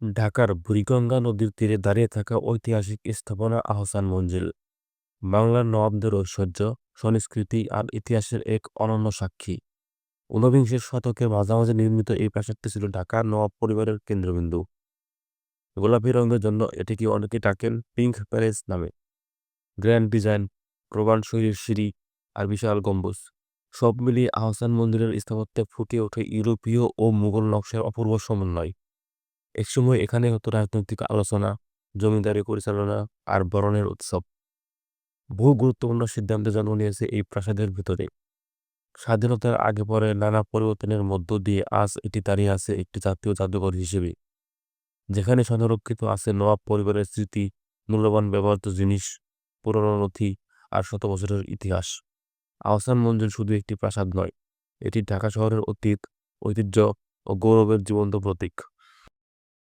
ঢাকার বুড়িগঙ্গা নদীর তীরে দাঁড়িয়ে থাকা ঐতিহাসিক স্থাপনা আহসান মঞ্জিল বাংলার নবাবদের ঐশ্বর্য, সংস্কৃতি আর ইতিহাসের এক অনন্য সাক্ষী। ঊনবিংশ শতকের মাঝামাঝি নির্মিত এই প্রাসাদটি ছিল ঢাকার নবাব পরিবারের কেন্দ্রবিন্দু। গোলাপি রঙের জন্য এটিকে অনেকে ডাকেন পিঙ্ক প্যালেস নামে। গ্র্যান্ড ডিজাইন, প্রমাণ শৈলীর সিঁড়ি আর বিশাল গম্বুজ, সব মিলিয়ে আহসান মন্দিরের স্থাপত্যে ফুটে ওঠে ইউরোপীয় ও মুঘল নকশার অপূর্ব সমন্বয়। একসময় এখানে হতো রাজনৈতিক আলোচনা, জমিদারি পরিচালনা আর বরণের উৎসব। বহু গুরুত্বপূর্ণ সিদ্ধান্তে জন্ম নিয়েছে এই প্রাসাদের ভিতরে। স্বাধীনতার আগে পরে নানা পরিবর্তনের মধ্য দিয়ে আজ এটি দাঁড়িয়ে আছে একটি জাতীয় জাদুঘর হিসেবে, যেখানে সংরক্ষিত আছে নবাব পরিবারের স্মৃতি, মূল্যবান ব্যবহৃত জিনিস, পুরনো নথি আর শত বছরের ইতিহাস। আহসান মঞ্জিল শুধু একটি প্রাসাদ নয়, এটি ঢাকা শহরের অতীত, ঐতিহ্য ও গৌরবের জীবন্ত প্রতীক।